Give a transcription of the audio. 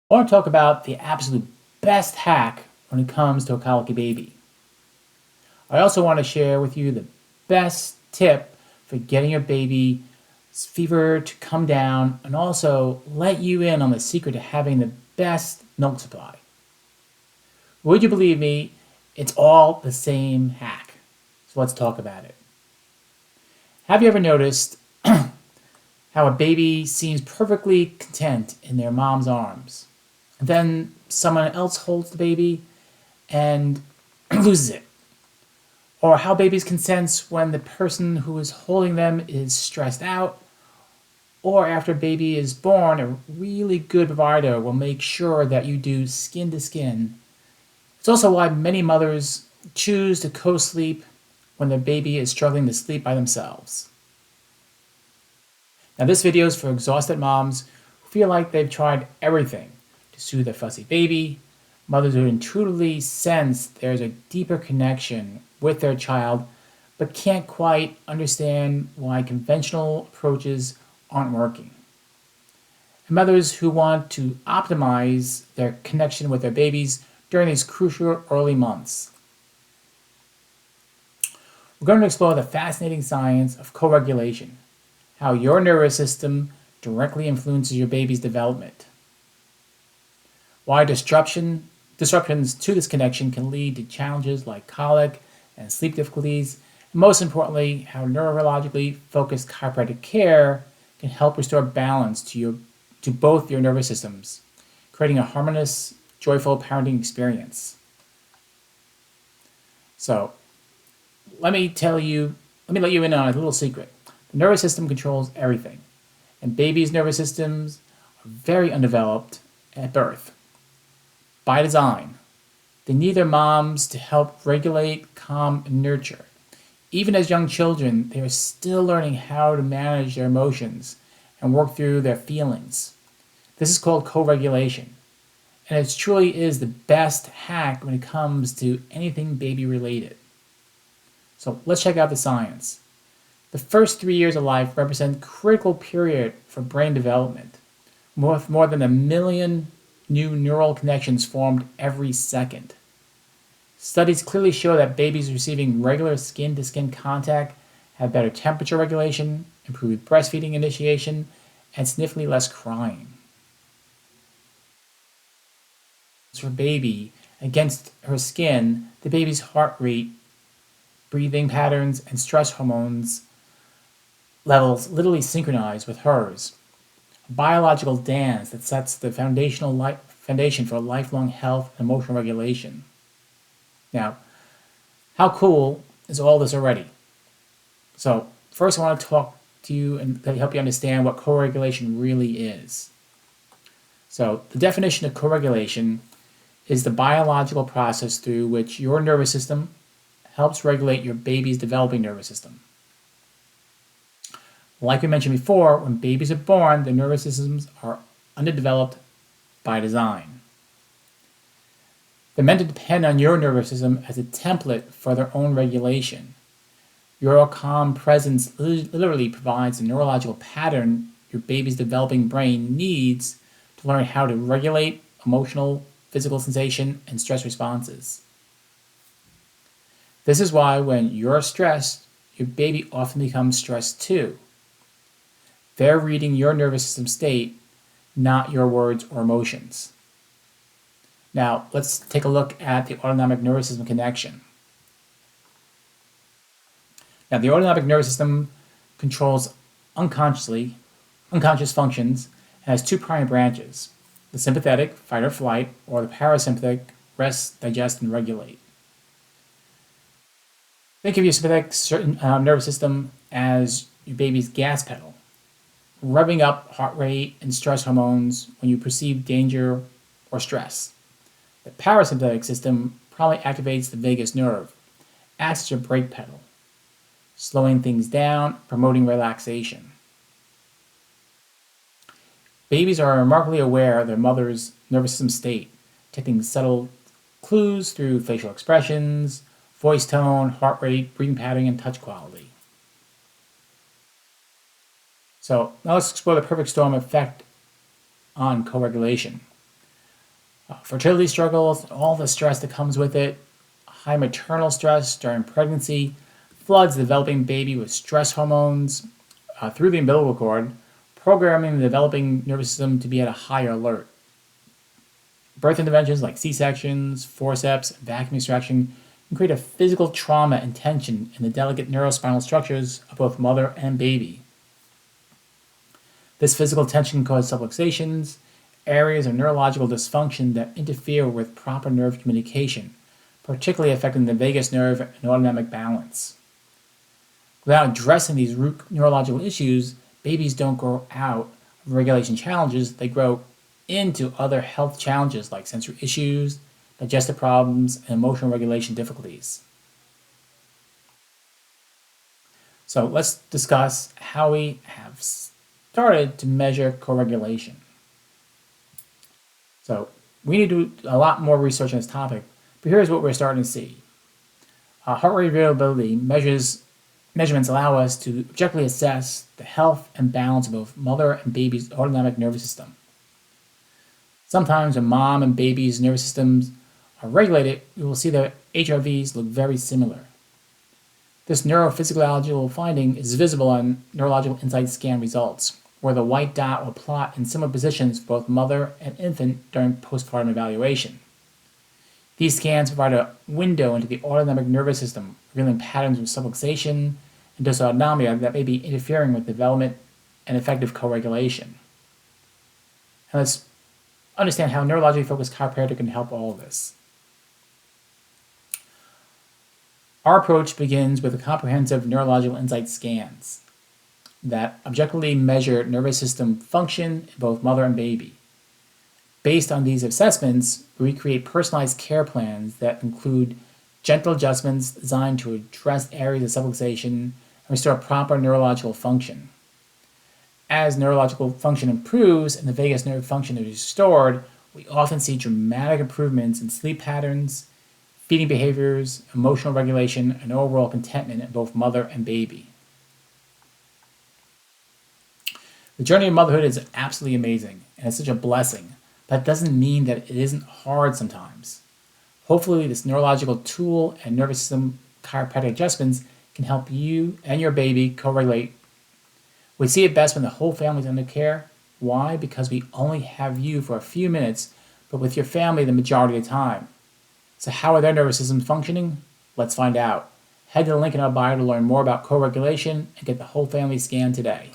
I want to talk about the absolute best hack when it comes to a colicky baby. I also want to share with you the best tip for getting your baby's fever to come down and also let you in on the secret to having the best milk supply. Would you believe me? It's all the same hack. So let's talk about it. Have you ever noticed how a baby seems perfectly content in their mom's arms? And then someone else holds the baby and loses it. Or how babies can sense when the person who is holding them is stressed out, or after a baby is born, a really good provider will make sure that you do skin to skin. It's also why many mothers choose to co-sleep when their baby is struggling to sleep by themselves. Now this video is for exhausted moms who feel like they've tried everything to soothe their fussy baby, mothers who intuitively sense there's a deeper connection with their child but can't quite understand why conventional approaches aren't working, and mothers who want to optimize their connection with their babies during these crucial early months. We're going to explore the fascinating science of co-regulation, how your nervous system directly influences your baby's development, why disruptions to this connection can lead to challenges like colic and sleep difficulties, and most importantly, how neurologically focused chiropractic care can help restore balance to both your nervous systems, creating a harmonious, joyful parenting experience. So, let me let you in on a little secret. The nervous system controls everything, and babies' nervous systems are very undeveloped at birth. By design, they need their moms to help regulate, calm, and nurture. Even as young children, they are still learning how to manage their emotions and work through their feelings. This is called co-regulation, and it truly is the best hack when it comes to anything baby related. So let's check out the science. The first 3 years of life represent a critical period for brain development, with more than 1 million new neural connections formed every second. Studies clearly show that babies receiving regular skin-to-skin contact have better temperature regulation, improved breastfeeding initiation, and significantly less crying. For baby, against her skin, the baby's heart rate, breathing patterns, and stress hormones levels literally synchronize with hers. A biological dance that sets the foundation for lifelong health and emotional regulation. Now, how cool is all this already? So, first I want to talk to you and help you understand what co-regulation really is. So, the definition of co-regulation is the biological process through which your nervous system helps regulate your baby's developing nervous system. Like we mentioned before, when babies are born, their nervous systems are underdeveloped by design. They're meant to depend on your nervous system as a template for their own regulation. Your calm presence literally provides the neurological pattern your baby's developing brain needs to learn how to regulate emotional, physical sensation, and stress responses. This is why when you're stressed, your baby often becomes stressed too. They're reading your nervous system state, not your words or emotions. Now, let's take a look at the autonomic nervous system connection. Now, the autonomic nervous system controls unconscious functions and has two primary branches: the sympathetic, fight or flight, or the parasympathetic, rest, digest, and regulate. Think of your sympathetic nervous system as your baby's gas pedal, revving up heart rate and stress hormones when you perceive danger or stress. The parasympathetic system probably activates the vagus nerve, acts as your brake pedal, slowing things down, promoting relaxation. Babies are remarkably aware of their mother's nervous system state, detecting subtle clues through facial expressions, voice tone, heart rate, breathing pattern, and touch quality. So now let's explore the perfect storm effect on co-regulation. Fertility struggles, all the stress that comes with it, high maternal stress during pregnancy, floods the developing baby with stress hormones through the umbilical cord, programming the developing nervous system to be at a higher alert. Birth interventions like C-sections, forceps, and vacuum extraction can create a physical trauma and tension in the delicate neurospinal structures of both mother and baby. This physical tension can cause subluxations, areas of neurological dysfunction that interfere with proper nerve communication, particularly affecting the vagus nerve and autonomic balance. Without addressing these root neurological issues, babies don't grow out of regulation challenges, they grow into other health challenges like sensory issues, digestive problems, and emotional regulation difficulties. So let's discuss how we have started to measure co-regulation. So we need to do a lot more research on this topic, but here's what we're starting to see. Heart rate variability measurements allow us to objectively assess the health and balance of both mother and baby's autonomic nervous system. Sometimes when mom and baby's nervous systems are regulated, we will see that HRVs look very similar. This neurophysiological finding is visible on neurological insight scan results, where the white dot will plot in similar positions for both mother and infant during postpartum evaluation. These scans provide a window into the autonomic nervous system, revealing patterns of subluxation and dysautonomia that may be interfering with development and effective co-regulation. And let's understand how neurologically focused chiropractic can help all of this. Our approach begins with a comprehensive neurological insight scans that objectively measure nervous system function in both mother and baby. Based on these assessments, we create personalized care plans that include gentle adjustments designed to address areas of subluxation and restore proper neurological function. As neurological function improves and the vagus nerve function is restored, we often see dramatic improvements in sleep patterns, feeding behaviors, emotional regulation, and overall contentment in both mother and baby. The journey of motherhood is absolutely amazing, and it's such a blessing, but that doesn't mean that it isn't hard sometimes. Hopefully, this neurological tool and nervous system chiropractic adjustments can help you and your baby co-regulate. We see it best when the whole family is under care. Why? Because we only have you for a few minutes, but with your family the majority of the time. So how are their nervous systems functioning? Let's find out. Head to the link in our bio to learn more about co-regulation and get the whole family scan today.